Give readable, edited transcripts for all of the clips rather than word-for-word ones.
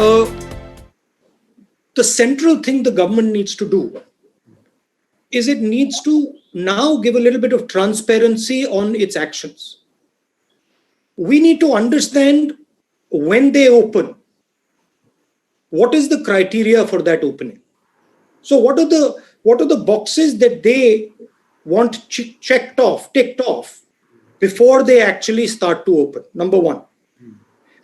Uh, the central thing the government needs to do is it needs to now give a little bit of transparency on its actions. We need to understand when they open, what is the criteria for that opening? So what are the boxes that they want ticked off before they actually start to open? Number one.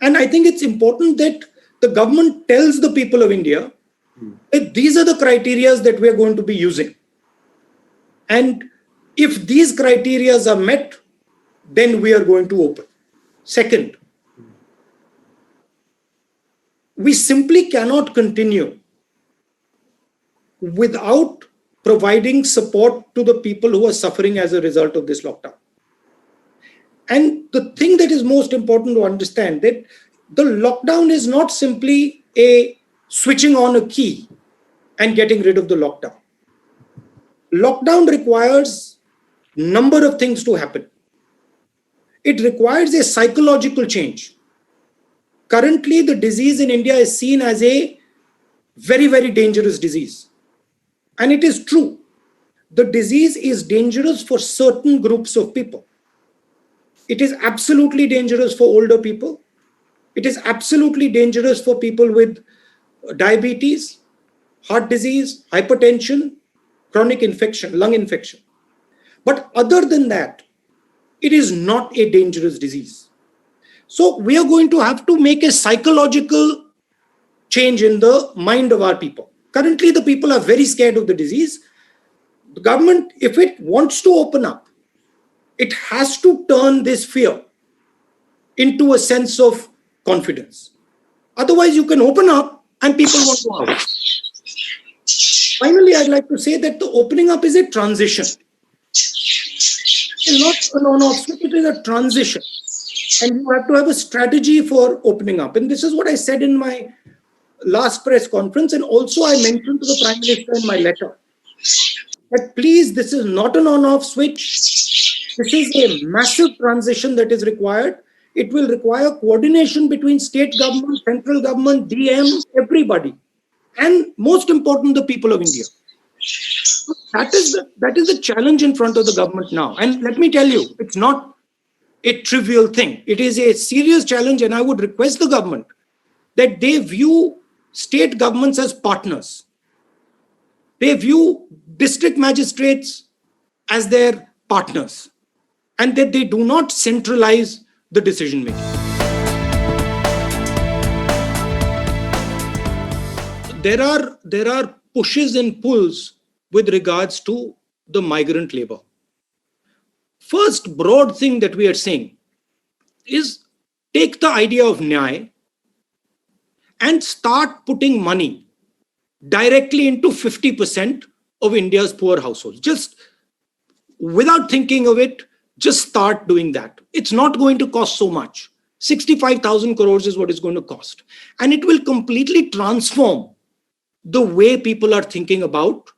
And I think it's important that the government tells the people of India that these are the criteria that we're going to be using. And if these criteria are met, then we are going to open. Second, we simply cannot continue without providing support to the people who are suffering as a result of this lockdown. And the thing that is most important to understand that the lockdown is not simply a switching on a key and getting rid of the lockdown. Lockdown requires a number of things to happen. It requires a psychological change. Currently, the disease in India is seen as a very, very dangerous disease. And it is true. The disease is dangerous for certain groups of people. It is absolutely dangerous for older people. It is absolutely dangerous for people with diabetes, heart disease, hypertension, chronic infection, lung infection. But other than that, it is not a dangerous disease. So we are going to have to make a psychological change in the mind of our people. Currently, the people are very scared of the disease. The government, if it wants to open up, it has to turn this fear into a sense of confidence. Otherwise, you can open up and people won't go out. Finally, I'd like to say that the opening up is a transition. It's not an on-off switch, it is a transition. And you have to have a strategy for opening up. And this is what I said in my last press conference. And also I mentioned to the Prime Minister in my letter that please, this is not an on-off switch. This is a massive transition that is required. It will require coordination between state government, central government, DM, everybody. And most important, the people of India. That is the challenge in front of the government now. And let me tell you, it's not a trivial thing. It is a serious challenge, and I would request the government that they view state governments as partners. They view district magistrates as their partners, and that they do not centralize the decision making. There are pushes and pulls with regards to the migrant labor. First broad thing that we are saying is take the idea of Nyay and start putting money directly into 50% of India's poor households. Just without thinking of it, just start doing that. It's not going to cost so much. 65,000 crores is what it's going to cost. And it will completely transform the way people are thinking about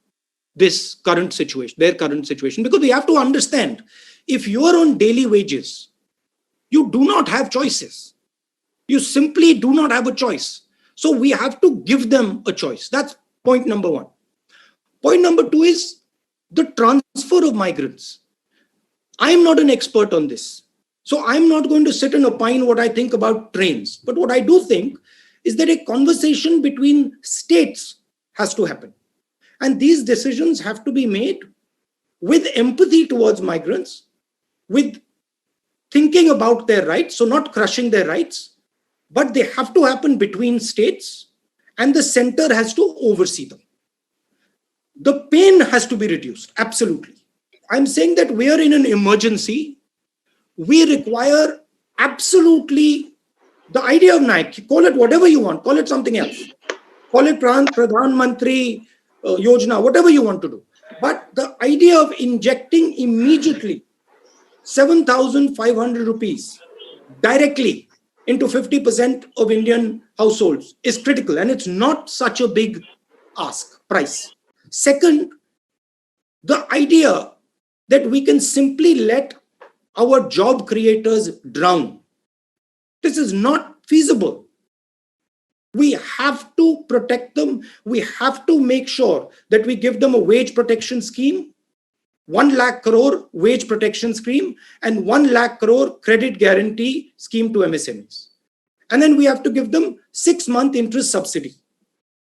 this current situation, their current situation. Because we have to understand, if you are on daily wages, you do not have choices. You simply do not have a choice. So we have to give them a choice. That's point number one. Point number two is the transfer of migrants. I'm not an expert on this. So I'm not going to sit and opine what I think about trains. But what I do think is that a conversation between states has to happen. And these decisions have to be made with empathy towards migrants, with thinking about their rights, so not crushing their rights, but they have to happen between states, and the center has to oversee them. The pain has to be reduced, absolutely. I'm saying that we are in an emergency. We require absolutely the idea of Nike, call it whatever you want, call it something else. Call it Pradhan Mantri Yojana, whatever you want to do. But the idea of injecting immediately 7,500 rupees directly into 50% of Indian households is critical. And it's not such a big price. Second, the idea that we can simply let our job creators drown. This is not feasible. We have to protect them. We have to make sure that we give them a wage protection scheme, 1 lakh crore wage protection scheme, and 1 lakh crore credit guarantee scheme to MSMEs. And then we have to give them 6-month interest subsidy.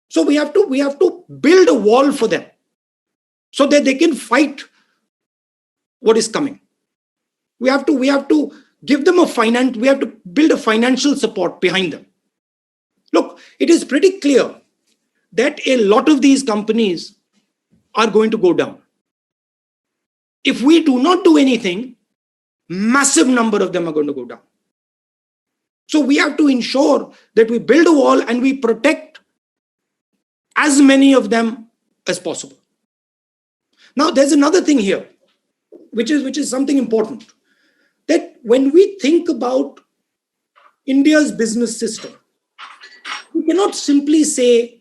So we have to build a wall for them so that they can fight what is coming. We have to give them we have to build a financial support behind them. Look, it is pretty clear that a lot of these companies are going to go down. If we do not do anything, massive number of them are going to go down. So we have to ensure that we build a wall and we protect as many of them as possible. Now, there's another thing here, which is something important, that when we think about India's business system, we cannot simply say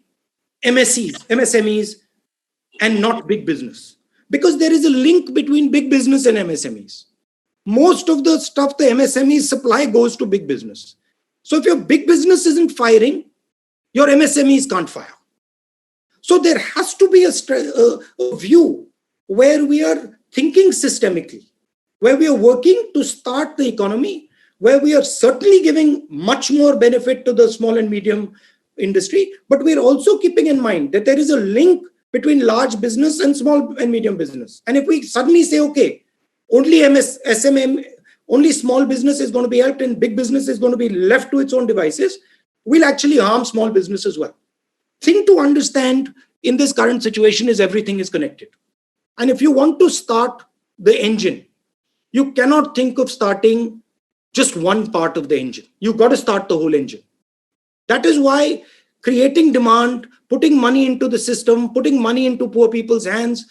MSMEs, and not big business, because there is a link between big business and MSMEs. Most of the stuff the MSMEs supply goes to big business. So if your big business isn't firing, your MSMEs can't fire. So there has to be a view where we are thinking systemically, where we are working to start the economy, where we are certainly giving much more benefit to the small and medium industry, but we're also keeping in mind that there is a link between large business and small and medium business. And if we suddenly say, okay, only only small business is going to be helped and big business is going to be left to its own devices, we'll actually harm small business as well. Thing to understand in this current situation is everything is connected. And if you want to start the engine, you cannot think of starting just one part of the engine. You've got to start the whole engine. That is why creating demand, putting money into the system, putting money into poor people's hands,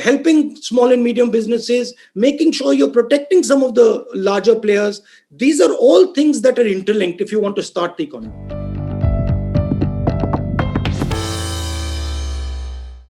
helping small and medium businesses, making sure you're protecting some of the larger players. These are all things that are interlinked if you want to start the economy.